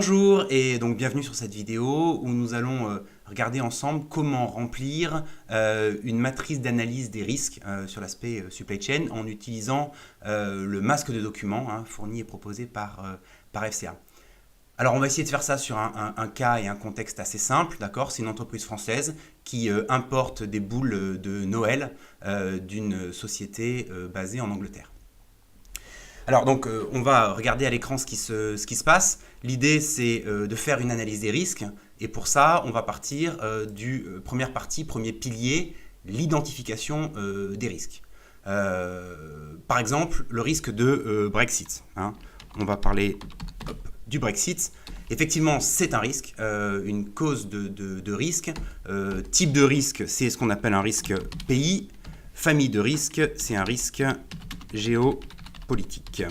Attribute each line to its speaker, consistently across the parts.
Speaker 1: Bonjour et donc bienvenue sur cette vidéo où nous allons regarder ensemble comment remplir une matrice d'analyse des risques sur l'aspect supply chain en utilisant le masque de documents fourni et proposé par FCA. Alors on va essayer de faire ça sur un cas et un contexte assez simple, d'accord? C'est une entreprise française qui importe des boules de Noël d'une société basée en Angleterre. Alors donc on va regarder à l'écran ce qui se passe. L'idée c'est de faire une analyse des risques et pour ça on va partir du premier pilier, l'identification des risques. Par exemple le risque de Brexit. On va parler du Brexit. Effectivement c'est un risque, une cause de risque. Type de risque c'est ce qu'on appelle un risque pays. Famille de risque c'est un risque géopolitique.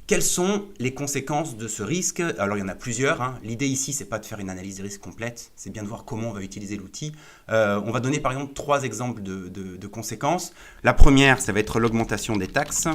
Speaker 1: Quelles sont les conséquences de ce risque? Alors il y en a plusieurs. L'idée ici, c'est pas de faire une analyse des risques complète, c'est bien de voir comment on va utiliser l'outil. On va donner par exemple 3 exemples de conséquences. La première, ça va être l'augmentation des taxes.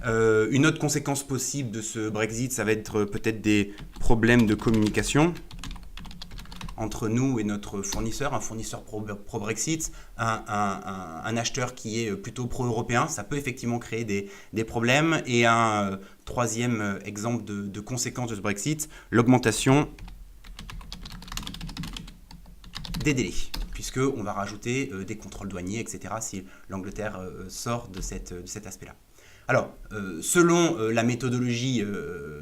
Speaker 1: Une autre conséquence possible de ce Brexit, ça va être peut-être des problèmes de communication entre nous et notre fournisseur, un fournisseur pro-Brexit, un acheteur qui est plutôt pro-européen, ça peut effectivement créer des problèmes. Et un troisième exemple de conséquence de ce Brexit, l'augmentation des délais, puisqu'on va rajouter des contrôles douaniers, etc. si l'Angleterre sort de cet aspect-là. Alors, selon la méthodologie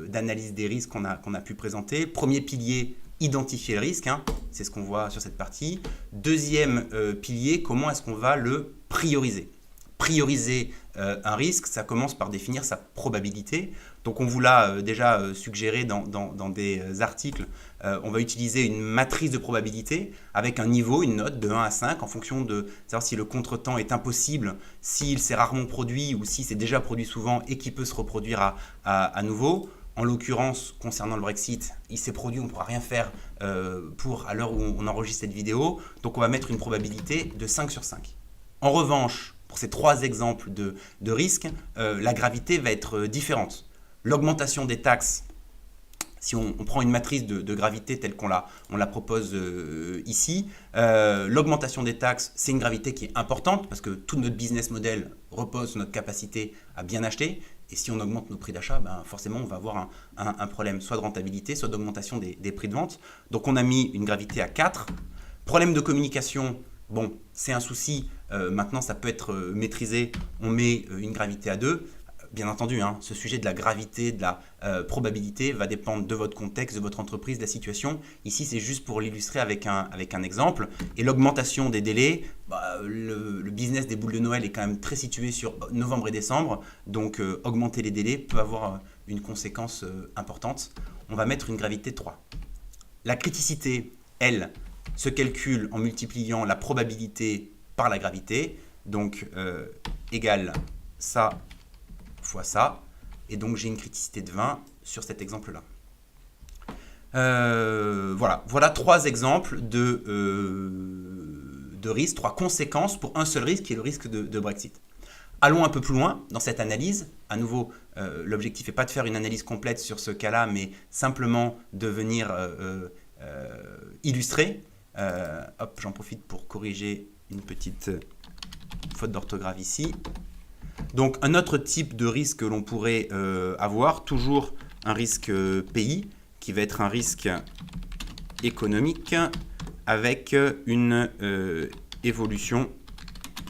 Speaker 1: d'analyse des risques qu'on a pu présenter, premier pilier, identifier le risque, c'est ce qu'on voit sur cette partie. Deuxième pilier, comment est-ce qu'on va le prioriser? Prioriser un risque, ça commence par définir sa probabilité. Donc on vous l'a déjà suggéré dans des articles. On va utiliser une matrice de probabilité avec un niveau, une note de 1 à 5 en fonction de savoir si le contretemps est impossible, s'il s'est rarement produit ou si c'est déjà produit souvent et qui peut se reproduire à nouveau. En l'occurrence, concernant le Brexit, il s'est produit, on ne pourra rien faire à l'heure où on enregistre cette vidéo. Donc on va mettre une probabilité de 5 sur 5. En revanche, pour ces 3 exemples de risques, la gravité va être différente. L'augmentation des taxes, si on prend une matrice de gravité telle qu'on la propose ici, l'augmentation des taxes, c'est une gravité qui est importante parce que tout notre business model repose sur notre capacité à bien acheter. Et si on augmente nos prix d'achat, forcément on va avoir un problème soit de rentabilité, soit d'augmentation des prix de vente. Donc on a mis une gravité à 4. Problème de communication, bon, c'est un souci. Maintenant ça peut être maîtrisé, on met une gravité à 2. Bien entendu, ce sujet de la gravité, de la probabilité va dépendre de votre contexte, de votre entreprise, de la situation. Ici, c'est juste pour l'illustrer avec un exemple. Et l'augmentation des délais, le business des boules de Noël est quand même très situé sur novembre et décembre. Donc, augmenter les délais peut avoir une conséquence importante. On va mettre une gravité 3. La criticité, elle, se calcule en multipliant la probabilité par la gravité. Donc, égale ça fois ça, et donc j'ai une criticité de 20 sur cet exemple-là. Voilà 3 exemples de risques, 3 conséquences pour un seul risque qui est le risque de Brexit. Allons un peu plus loin dans cette analyse. À nouveau, l'objectif n'est pas de faire une analyse complète sur ce cas-là, mais simplement de venir illustrer. J'en profite pour corriger une petite faute d'orthographe ici. Donc un autre type de risque que l'on pourrait avoir, toujours un risque pays, qui va être un risque économique avec une évolution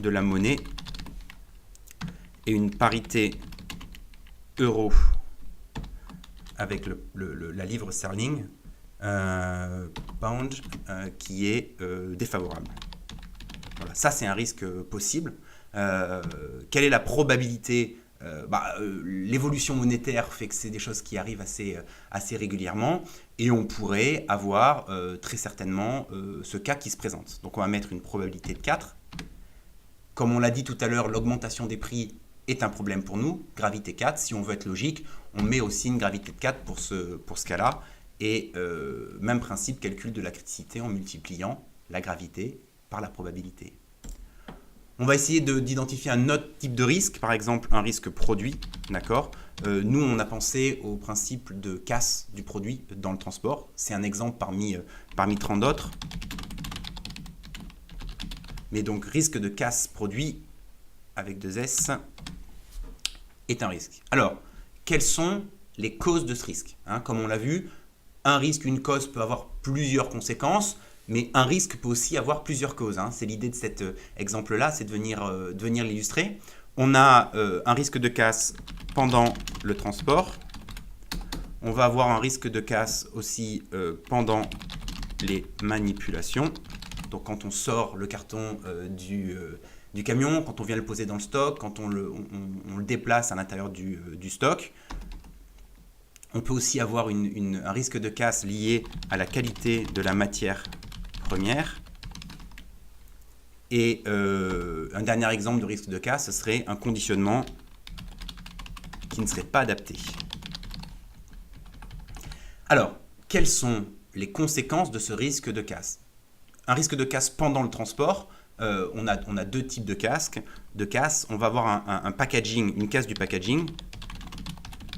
Speaker 1: de la monnaie et une parité euro avec la livre sterling, pound, qui est défavorable. Voilà, ça c'est un risque possible. Quelle est la probabilité? L'évolution monétaire fait que c'est des choses qui arrivent assez régulièrement et on pourrait avoir très certainement ce cas qui se présente. Donc on va mettre une probabilité de 4. Comme on l'a dit tout à l'heure, l'augmentation des prix est un problème pour nous, gravité 4. Si on veut être logique, on met aussi une gravité de 4 pour ce cas-là. Et même principe, calcul de la criticité en multipliant la gravité par la probabilité. On va essayer d'identifier un autre type de risque, par exemple un risque produit, d'accord. Nous, on a pensé au principe de casse du produit dans le transport. C'est un exemple parmi 30 d'autres. Mais donc, risque de casse produit, avec 2 S, est un risque. Alors, quelles sont les causes de ce risque, hein? Comme on l'a vu, un risque, une cause peut avoir plusieurs conséquences, mais un risque peut aussi avoir plusieurs causes, hein. C'est l'idée de cet exemple-là, c'est de venir l'illustrer. On a un risque de casse pendant le transport. On va avoir un risque de casse aussi pendant les manipulations. Donc quand on sort le carton du camion, quand on vient le poser dans le stock, quand on le déplace à l'intérieur du stock. On peut aussi avoir un risque de casse lié à la qualité de la matière première. Et un dernier exemple de risque de casse, ce serait un conditionnement qui ne serait pas adapté. Alors, quelles sont les conséquences de ce risque de casse? Un risque de casse pendant le transport, on a 2 types de casse. On va avoir un packaging, une casse du packaging.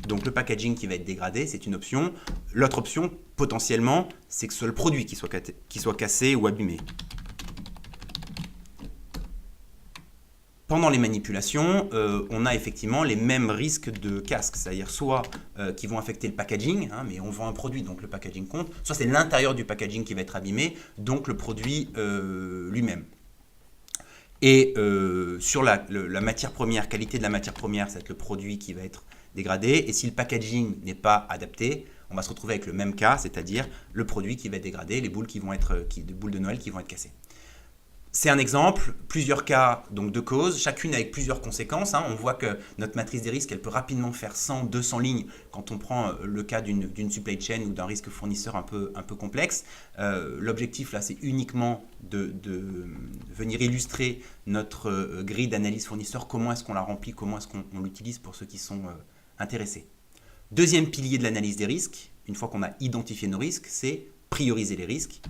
Speaker 1: Donc le packaging qui va être dégradé, c'est une option. L'autre option, potentiellement, c'est que ce soit le produit qui soit cassé ou abîmé. Pendant les manipulations, on a effectivement les mêmes risques de casse, c'est-à-dire soit qui vont affecter le packaging, hein, mais on vend un produit, donc le packaging compte, soit c'est l'intérieur du packaging qui va être abîmé, donc le produit lui-même. Et sur la matière première, qualité de la matière première, ça va être le produit qui va être dégradé. Et si le packaging n'est pas adapté, on va se retrouver avec le même cas, c'est-à-dire le produit qui va être dégradé, les boules les boules de Noël qui vont être cassées. C'est un exemple, plusieurs cas donc de causes, chacune avec plusieurs conséquences, hein. On voit que notre matrice des risques, elle peut rapidement faire 100, 200 lignes quand on prend le cas d'une supply chain ou d'un risque fournisseur un peu complexe. L'objectif là, c'est uniquement de venir illustrer notre grille d'analyse fournisseur, comment est-ce qu'on la remplit, comment est-ce qu'on l'utilise pour ceux qui sont intéressés. Deuxième pilier de l'analyse des risques, une fois qu'on a identifié nos risques, c'est prioriser les risques.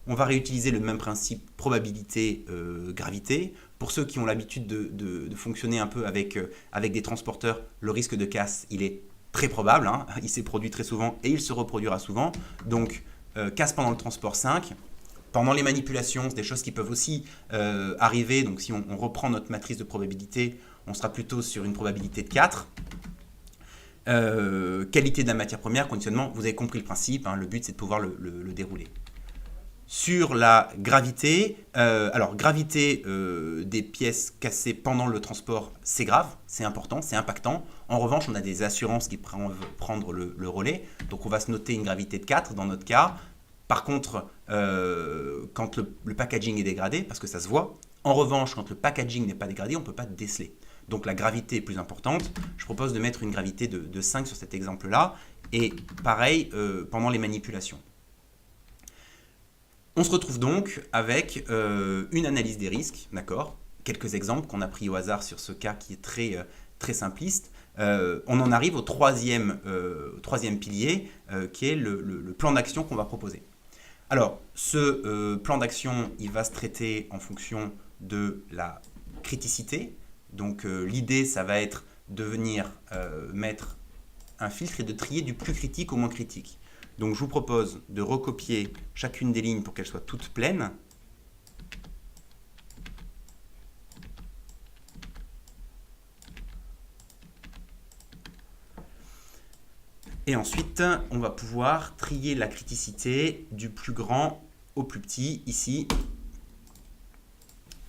Speaker 1: On va réutiliser le même principe probabilité-gravité. Pour ceux qui ont l'habitude de fonctionner un peu avec des transporteurs, le risque de casse, il est très probable, hein. Il s'est produit très souvent et il se reproduira souvent. Donc, casse pendant le transport 5. Pendant les manipulations, c'est des choses qui peuvent aussi arriver. Donc, si on reprend notre matrice de probabilité, on sera plutôt sur une probabilité de 4. Qualité de la matière première, conditionnement, vous avez compris le principe, hein. Le but, c'est de pouvoir le dérouler. Sur la gravité, gravité des pièces cassées pendant le transport, c'est grave, c'est important, c'est impactant. En revanche, on a des assurances qui peuvent prendre le relais. Donc on va se noter une gravité de 4 dans notre cas. Par contre, quand le packaging est dégradé, parce que ça se voit, en revanche, quand le packaging n'est pas dégradé, on ne peut pas déceler. Donc la gravité est plus importante. Je propose de mettre une gravité de 5 sur cet exemple-là. Et pareil, pendant les manipulations. On se retrouve donc avec une analyse des risques, d'accord? Quelques exemples qu'on a pris au hasard sur ce cas qui est très simpliste. On en arrive au troisième pilier, qui est le plan d'action qu'on va proposer. Alors, ce plan d'action, il va se traiter en fonction de la criticité. Donc, l'idée, ça va être de venir mettre un filtre et de trier du plus critique au moins critique. Donc je vous propose de recopier chacune des lignes pour qu'elles soient toutes pleines. Et ensuite, on va pouvoir trier la criticité du plus grand au plus petit, ici.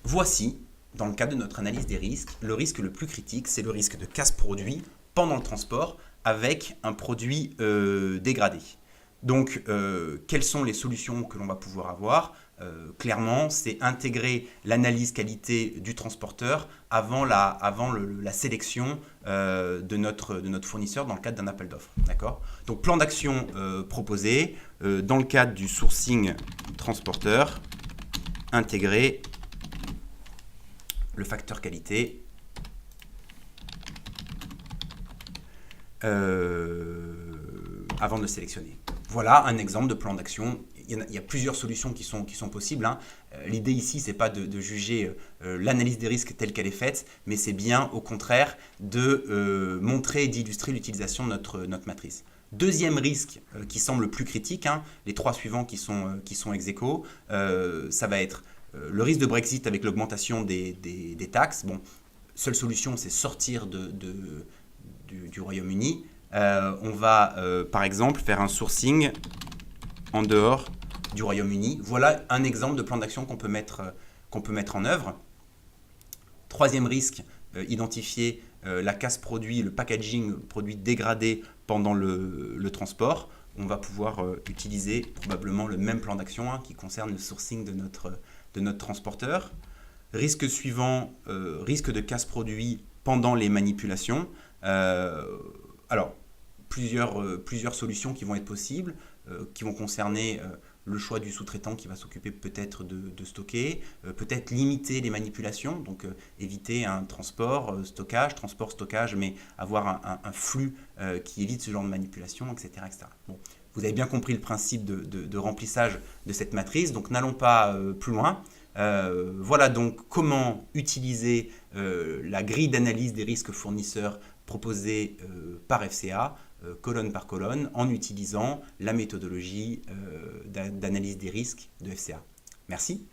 Speaker 1: Voici, dans le cadre de notre analyse des risques, le risque le plus critique, c'est le risque de casse produit pendant le transport avec un produit dégradé. Donc, quelles sont les solutions que l'on va pouvoir avoir? Clairement, c'est intégrer l'analyse qualité du transporteur avant la sélection de notre fournisseur dans le cadre d'un appel d'offres. D'accord? Donc, plan d'action proposé dans le cadre du sourcing transporteur, intégrer le facteur qualité avant de le sélectionner. Voilà un exemple de plan d'action il y a plusieurs solutions qui sont possibles, hein. L'idée ici, c'est pas de juger l'analyse des risques telle qu'elle est faite, mais c'est bien au contraire de montrer et d'illustrer l'utilisation de notre matrice. Deuxième risque qui semble le plus critique, hein, les trois suivants qui sont ex aequo, ça va être le risque de Brexit avec l'augmentation des taxes. Bon, seule solution, c'est sortir du Royaume-Uni. On va par exemple faire un sourcing en dehors du Royaume-Uni. Voilà un exemple de plan d'action qu'on peut mettre en œuvre. Troisième risque, identifier la casse produit, le packaging produit dégradé pendant le transport. On va pouvoir utiliser probablement le même plan d'action, hein, qui concerne le sourcing de notre transporteur. Risque suivant, risque de casse produit pendant les manipulations. Alors, plusieurs solutions qui vont être possibles, qui vont concerner le choix du sous-traitant qui va s'occuper peut-être de stocker, peut-être limiter les manipulations, donc éviter un transport, stockage, mais avoir un flux qui évite ce genre de manipulation, etc. etc. Bon, vous avez bien compris le principe de remplissage de cette matrice, donc n'allons pas plus loin. Voilà donc comment utiliser la grille d'analyse des risques fournisseurs proposée par FCA, colonne par colonne, en utilisant la méthodologie d'analyse des risques de FCA. Merci.